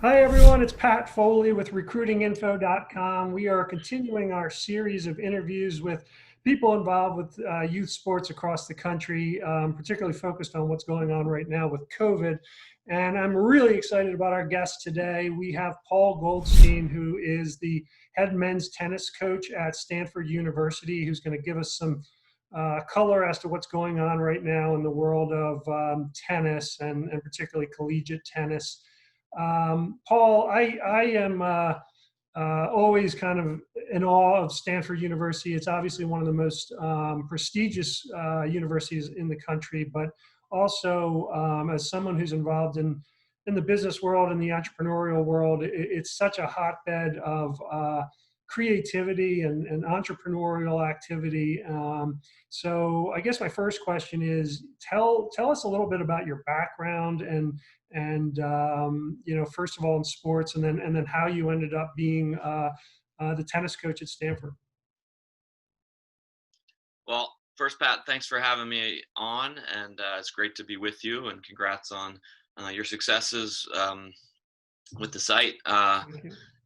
Hi, everyone. It's Pat Foley with recruitinginfo.com. We are continuing our series of interviews with people involved with youth sports across the country, particularly focused on what's going on right now with COVID. And I'm really excited about our guest today. We have Paul Goldstein, who is the head men's tennis coach at Stanford University, who's going to give us some color as to what's going on right now in the world of tennis and particularly collegiate tennis. Paul, I am always kind of in awe of Stanford University. It's obviously one of the most prestigious universities in the country, but also as someone who's involved in the business world and the entrepreneurial world, it's such a hotbed of creativity and entrepreneurial activity. So I guess my first question is tell us a little bit about your background and first of all in sports, and then how you ended up being the tennis coach at Stanford. Well, first, Pat, thanks for having me on, and it's great to be with you. And congrats on your successes with the site.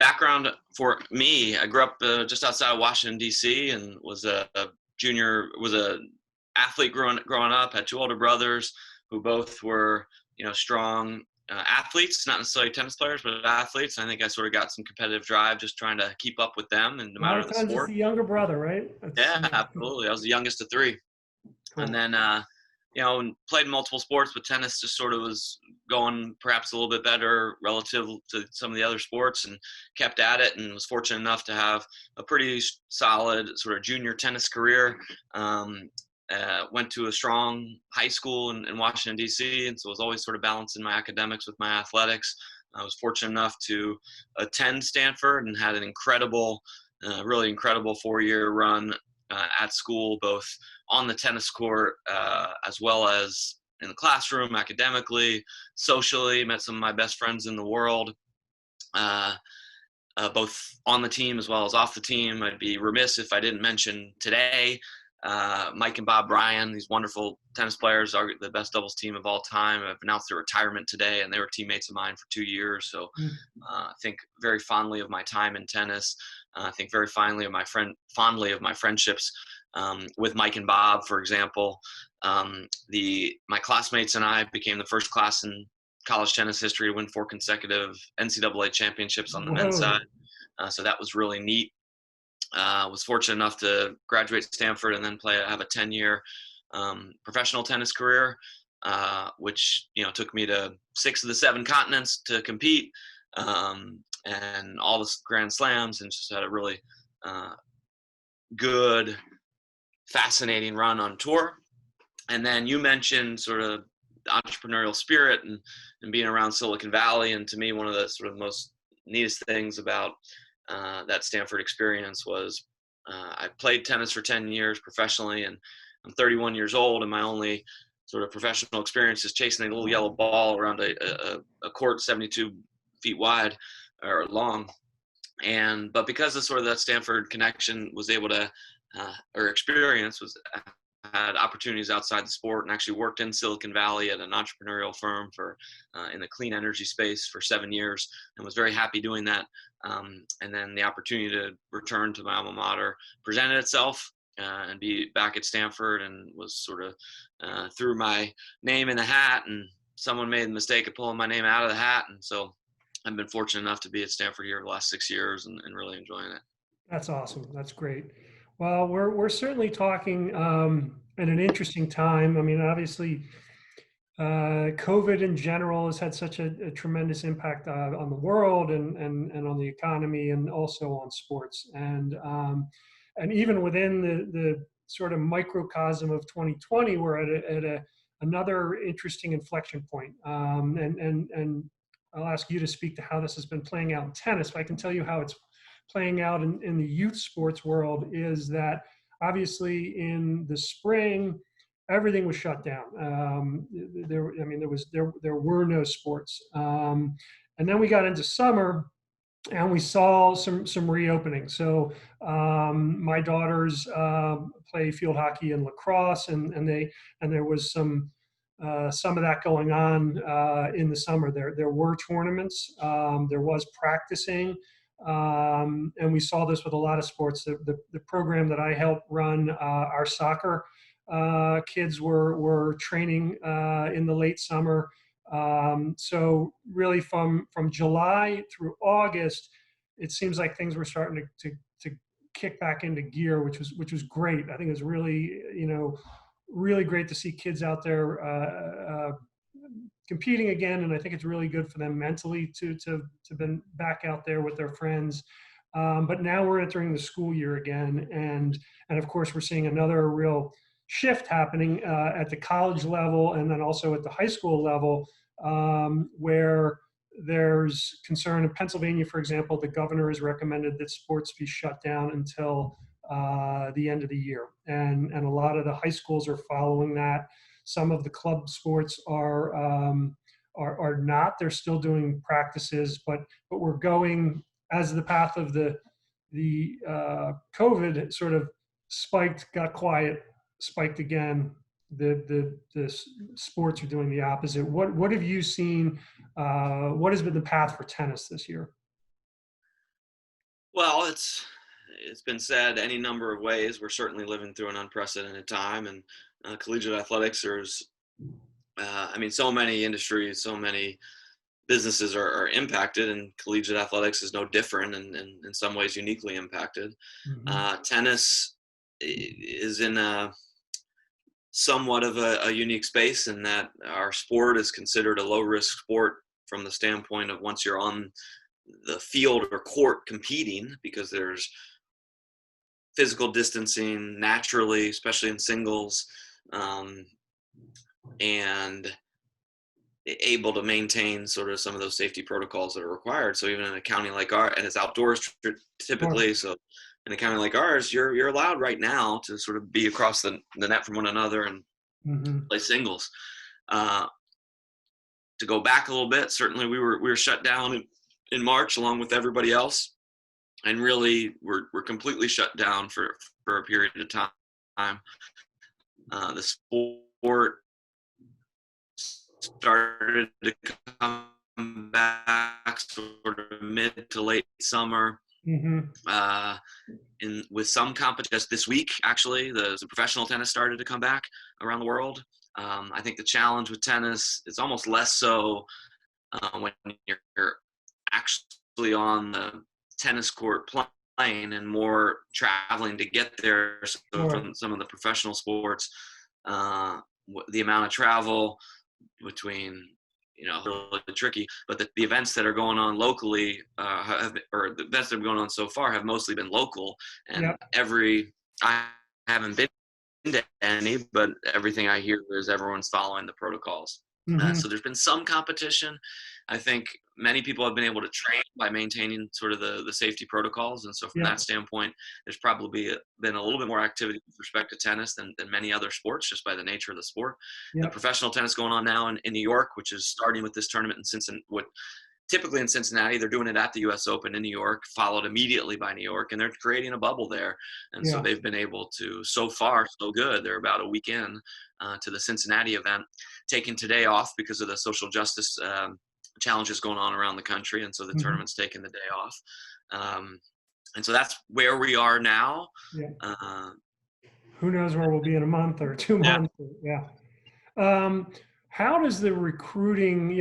Background for me: I grew up just outside of Washington D.C. and was a junior, was a athlete growing up. Had two older brothers who both were strong athletes, not necessarily tennis players, but athletes. I think I sort of got some competitive drive just trying to keep up with them and no A lot matter of the times it's sport. the younger brother, right? Yeah, absolutely. I was the youngest of three. And Cool. then, played multiple sports, but tennis just sort of was going perhaps a little bit better relative to some of the other sports and kept at it and was fortunate enough to have a pretty solid sort of junior tennis career. Went to a strong high school in Washington, D.C., and so was always sort of balancing my academics with my athletics. I was fortunate enough to attend Stanford and had an incredible, really incredible 4-year run at school, both on the tennis court as well as in the classroom, academically, socially. Met some of my best friends in the world, both on the team as well as off the team. I'd be remiss if I didn't mention today Mike and Bob Bryan. These wonderful tennis players are the best doubles team of all time. Have announced their retirement today, and they were teammates of mine for 2 years. So I think very fondly of my time in tennis. I think very fondly of my friendships with Mike and Bob, for example. My classmates and I became the first class in college tennis history to win 4 consecutive NCAA championships on the men's side. So that was really neat. Was fortunate enough to graduate Stanford and then have a 10-year professional tennis career, which took me to 6 of the 7 continents to compete, and all the Grand Slams, and just had a really good, fascinating run on tour. And then you mentioned sort of the entrepreneurial spirit and being around Silicon Valley, and to me one of the sort of most neatest things about that Stanford experience was I played tennis for 10 years professionally, and I'm 31 years old, and my only sort of professional experience is chasing a little yellow ball around a court 72 feet wide or long. But because of sort of that Stanford connection, was able to or experience had opportunities outside the sport, and actually worked in Silicon Valley at an entrepreneurial firm in the clean energy space for 7 years, and was very happy doing that. And then the opportunity to return to my alma mater presented itself, and be back at Stanford, and was sort of threw my name in the hat, and someone made the mistake of pulling my name out of the hat. And so I've been fortunate enough to be at Stanford here the last 6 years and really enjoying it. That's awesome. That's great. Well, we're certainly talking at an interesting time. I mean, obviously, COVID in general has had such a tremendous impact on the world and on the economy, and also on sports. And even within the sort of microcosm of 2020, we're at another interesting inflection point. And I'll ask you to speak to how this has been playing out in tennis. But I can tell you how it's playing out in the youth sports world is that obviously in the spring, everything was shut down. There were no sports. And then we got into summer, and we saw some reopening. So my daughters play field hockey and lacrosse, and there was some some of that going on in the summer. There were tournaments, there was practicing, and we saw this with a lot of sports. The program that I helped run, our soccer kids were training in the late summer. So really from July through August, it seems like things were starting to kick back into gear, which was great. I think it was really, really great to see kids out there competing again, and I think it's really good for them mentally to been back out there with their friends. But now we're entering the school year again, and of course we're seeing another real shift happening at the college level, and then also at the high school level, where there's concern. In Pennsylvania, for example, the governor has recommended that sports be shut down until the end of the year, and a lot of the high schools are following that. Some of the club sports are not. They're still doing practices, but we're going as the path of the COVID sort of spiked, got quiet, spiked again. The sports are doing the opposite. What have you seen? What has been the path for tennis this year? Well, it's been said any number of ways. We're certainly living through an unprecedented time, and collegiate athletics is, so many industries, so many businesses are impacted, and collegiate athletics is no different, and in some ways uniquely impacted. Mm-hmm. Tennis is in a somewhat of a unique space in that our sport is considered a low-risk sport from the standpoint of once you're on the field or court competing, because there's physical distancing naturally, especially in singles, and able to maintain sort of some of those safety protocols that are required. So even in a county like ours, and it's outdoors typically, so in a county like ours, you're allowed right now to sort of be across the net from one another and Mm-hmm. play singles. To go back a little bit, certainly we were shut down in March along with everybody else, and really we're completely shut down for a period of time. The sport started to come back sort of mid to late summer. Mm-hmm. With some competition, just this week actually, the professional tennis started to come back around the world. I think the challenge with tennis is almost less so when you're actually on the tennis court playing, and more traveling to get there. So from some of the professional sports, the amount of travel between, really tricky, but the events that are going on locally or the events that are going on so far have mostly been local, and I haven't been to any, but everything I hear is everyone's following the protocols. Mm-hmm. So there's been some competition. I think many people have been able to train by maintaining sort of the safety protocols. And so from that standpoint, there's probably been a little bit more activity with respect to tennis than many other sports, just by the nature of the sport. The professional tennis going on now in New York, which is starting with this tournament in Cincinnati, typically in Cincinnati, they're doing it at the US Open in New York, followed immediately by New York, and they're creating a bubble there. And so they've been able to, so far, so good. They're about a week in to the Cincinnati event, taking today off because of the social justice challenges going on around the country. And so the tournament's taking the day off. And so that's where we are now. Who knows where we'll be in a month or 2 months. How does the recruiting,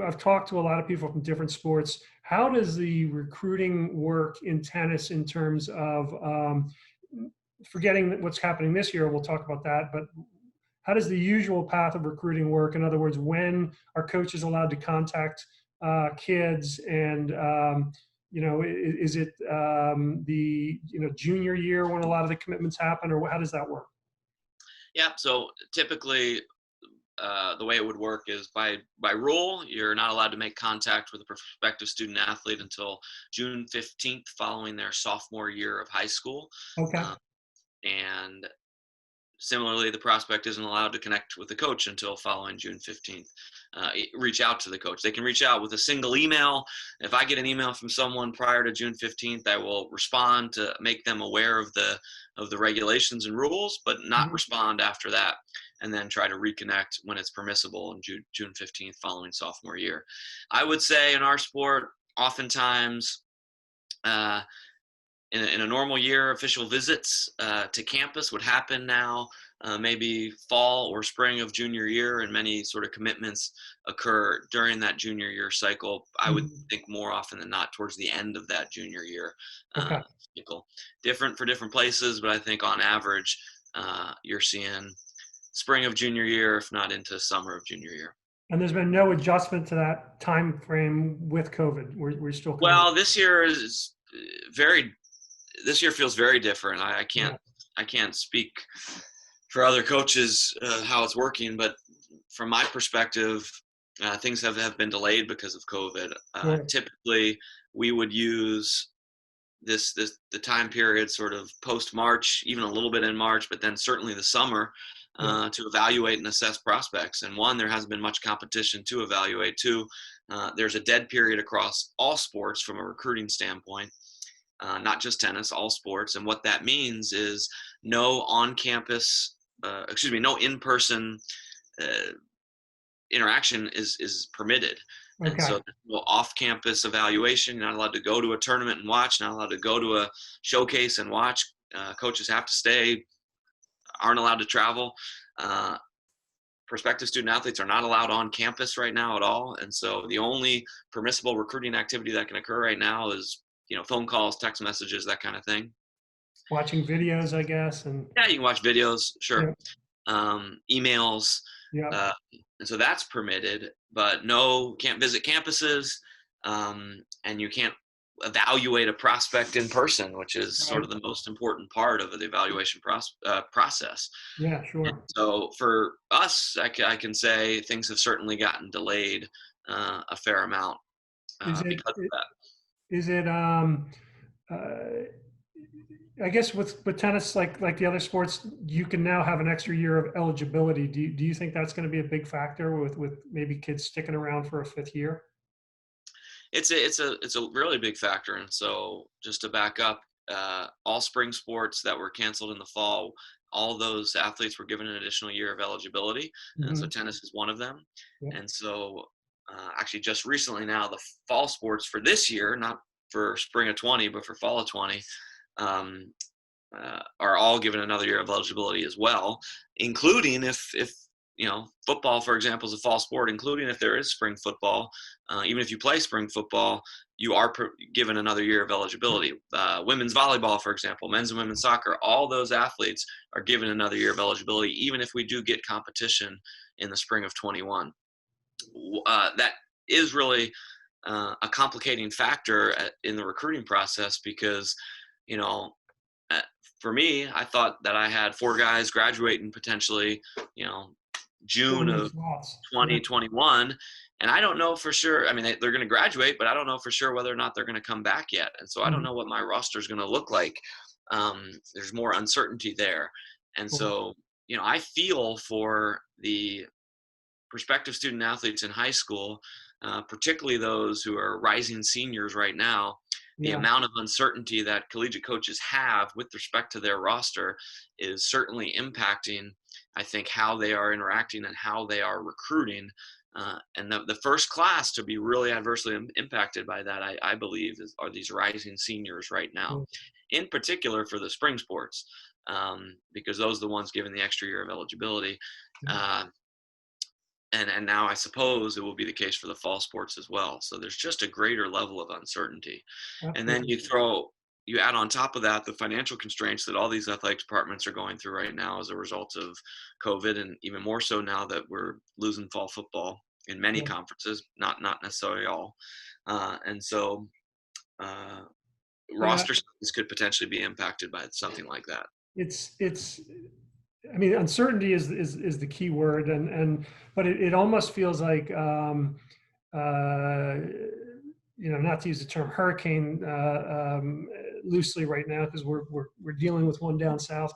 I've talked to a lot of people from different sports. How does the recruiting work in tennis in terms of, forgetting what's happening this year, we'll talk about that, but how does the usual path of recruiting work? In other words, when are coaches allowed to contact kids, and is it the junior year when a lot of the commitments happen, or how does that work? Yeah, so typically the way it would work is by rule, you're not allowed to make contact with a prospective student athlete until June 15th following their sophomore year of high school. Okay. And Similarly, the prospect isn't allowed to connect with the coach until following June 15th. Reach out to the coach. They can reach out with a single email. If I get an email from someone prior to June 15th, I will respond to make them aware of the regulations and rules, but not Mhm. respond after that, and then try to reconnect when it's permissible on June 15th following sophomore year. I would say in our sport, oftentimes, uh, in a normal year, official visits to campus would happen now, maybe fall or spring of junior year, and many sort of commitments occur during that junior year cycle. I would Mhm. think more often than not towards the end of that junior year Okay. cycle. Different for different places, but I think on average, you're seeing spring of junior year, if not into summer of junior year. And there's been no adjustment to that time frame with COVID. We're still kind of, Well, this year is very. This year feels very different. yeah, I can't speak for other coaches how it's working, but from my perspective, things have been delayed because of COVID. sure. Typically, we would use the time period sort of post March, even a little bit in March, but then certainly the summer Yeah. to evaluate and assess prospects. And one, there hasn't been much competition to evaluate. Two, there's a dead period across all sports from a recruiting standpoint. Not just tennis, all sports. And what that means is no on-campus, no in-person uh, interaction is permitted. And Okay. so there's no off-campus evaluation. You're not allowed to go to a tournament and watch. Not allowed to go to a showcase and watch. Coaches have to stay. Aren't allowed to travel. Uh, Prospective student athletes are not allowed on campus right now at all. And so the only permissible recruiting activity that can occur right now is phone calls, text messages, that kind of thing. Watching videos, I guess, and Yeah, you can watch videos, sure. yeah, Emails, yeah, uh, and so that's permitted, but no, can't visit campuses, and you can't evaluate a prospect in person, which is sort right. of the most important part of the evaluation process. Yeah, And sure. so for us, I can say things have certainly gotten delayed a fair amount Is it, because of that. is it, uh, I guess with tennis, like the other sports, you can now have an extra year of eligibility. Do you think that's going to be a big factor with maybe kids sticking around for a fifth year? It's a really big factor. And so just to back up, all spring sports that were canceled in the fall, all those athletes were given an additional year of eligibility, and so Hmm. tennis is one of them. Yeah. And so actually just recently now, the fall sports for this year, not for spring of 20 but for fall of 20, um, are all given another year of eligibility as well, including if football, for example, is a fall sport, including if there is spring football. Even if you play spring football, you are given another year of eligibility. Women's volleyball, for example, men's and women's soccer, all those athletes are given another year of eligibility, even if we do get competition in the spring of 21. That is really a complicating factor in the recruiting process because, you know, uh, for me, I thought that I had 4 guys graduating potentially, June 4 new of slots. Yeah. 2021. And I don't know for sure. I mean, they're going to graduate, but I don't know for sure whether or not they're going to come back yet. And so I don't Mhm. know what my roster is going to look like. There's more uncertainty there. And Sure. so, I feel for the prospective student athletes in high school, particularly those who are rising seniors right now, the Yeah. amount of uncertainty that collegiate coaches have with respect to their roster is certainly impacting, I think, how they are interacting and how they are recruiting. And the first class to be really adversely impacted by that, I believe, are these rising seniors right now, Sure. in particular for the spring sports, because those are the ones given the extra year of eligibility. Yeah. Uh, and now I suppose it will be the case for the fall sports as well. So there's just a greater level of uncertainty. And then Absolutely. you add on top of that the financial constraints that all these athletic departments are going through right now as a result of COVID, and even more so now that we're losing fall football in many Yeah. conferences, not necessarily all. And so uh, Yeah. roster size could potentially be impacted by something like that. It's I mean, uncertainty is the key word, but it almost feels like uh, not to use the term hurricane loosely right now because we're dealing with one down south,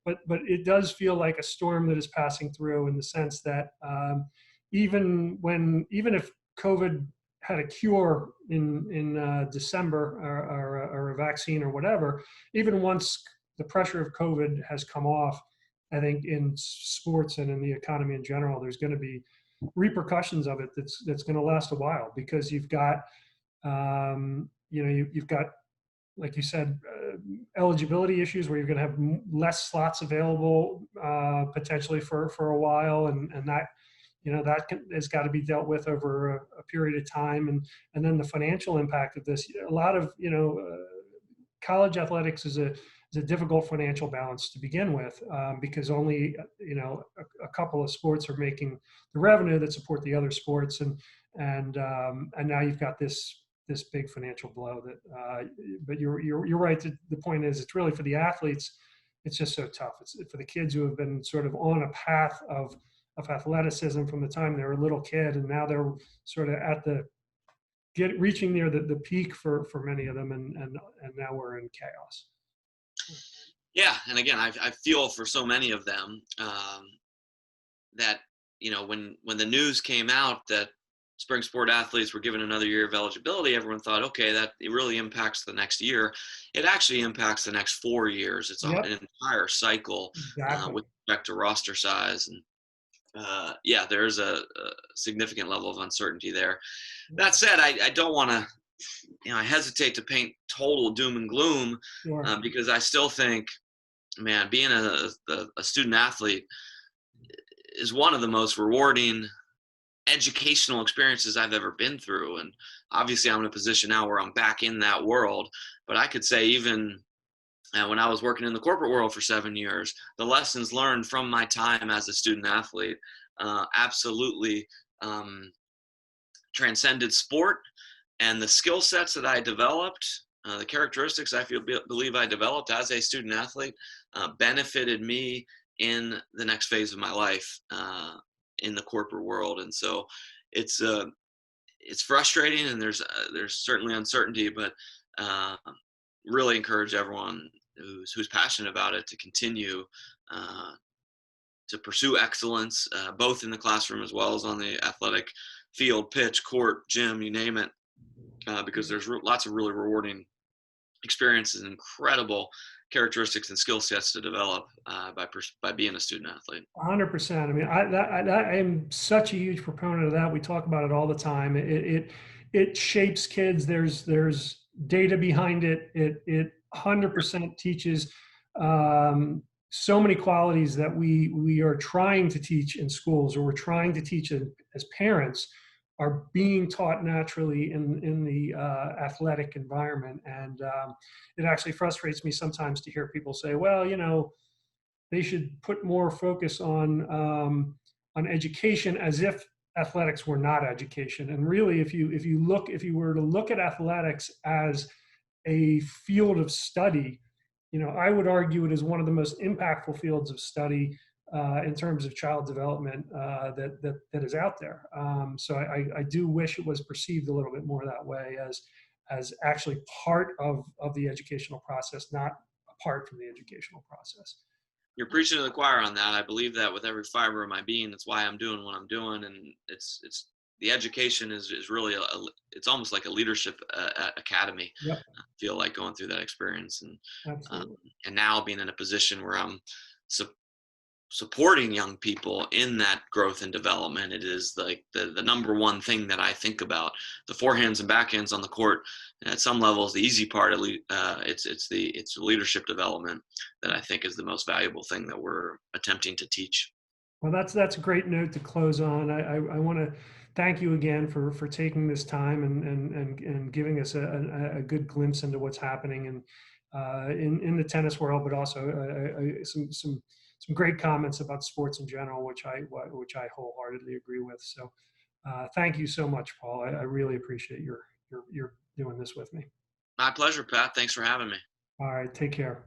but it does feel like a storm that is passing through, in the sense that even if COVID had a cure in December, or a vaccine or whatever, even once the pressure of COVID has come off, I think in sports and in the economy in general, there's going to be repercussions of it that's going to last a while, because you've got you've got, like you said, eligibility issues where you're going to have less slots available potentially for a while, and that has got to be dealt with over a period of time, and then the financial impact of this. A lot of college athletics is a difficult financial balance to begin with, because only a couple of sports are making the revenue that support the other sports, and now you've got this big financial blow that. But you're right. The point is, it's really for the athletes. It's just so tough. It's for the kids who have been sort of on a path of athleticism from the time they were a little kid, and now they're sort of at reaching near the peak for many of them, and now we're in chaos. Yeah, and again, I feel for so many of them that when the news came out that spring sport athletes were given another year of eligibility, everyone thought, okay, that it really impacts the next year. It actually impacts the next 4 years. It's an entire cycle with respect to roster size, and there's a significant level of uncertainty there. That said, I don't want to. I hesitate to paint total doom and gloom, because I still think, man, being a student athlete is one of the most rewarding educational experiences I've ever been through. And obviously I'm in a position now where I'm back in that world, but I could say even when I was working in the corporate world for 7 years, the lessons learned from my time as a student athlete absolutely transcended sport, and the skill sets that I developed, the characteristics believe I developed as a student athlete benefited me in the next phase of my life in the corporate world. And so it's frustrating, and there's certainly uncertainty, but really encourage everyone who's passionate about it to continue to pursue excellence, both in the classroom as well as on the athletic field, pitch, court, gym, you name it, because there's lots of really rewarding experiences and incredible characteristics and skill sets to develop by being a student athlete. 100%. I mean, I am such a huge proponent of that. We talk about it all the time. It shapes kids. There's data behind it. It 100% teaches so many qualities that we are trying to teach in schools, or we're trying to teach as parents, are being taught naturally in the athletic environment. And it actually frustrates me sometimes to hear people say, well, they should put more focus on education, as if athletics were not education. And really, if you were to look at athletics as a field of study, I would argue it is one of the most impactful fields of study in terms of child development that is out there. So I do wish it was perceived a little bit more that way, as actually part of the educational process, not apart from the educational process. You're preaching to the choir on that. I believe that with every fiber of my being. That's why I'm doing what I'm doing, and it's the education is really it's almost like a leadership academy. Yep. I feel like going through that experience, and now being in a position where I'm supporting young people in that growth and development. It is like the number one thing that I think about. The forehands and backhands on the court, and at some levels, the easy part, it's the leadership development that I think is the most valuable thing that we're attempting to teach. Well, that's a great note to close on. I want to thank you again for taking this time and giving us a good glimpse into what's happening in the tennis world, but also some great comments about sports in general, which I wholeheartedly agree with. So thank you so much, Paul. I really appreciate your doing this with me. My pleasure, Pat. Thanks for having me. All right, take care.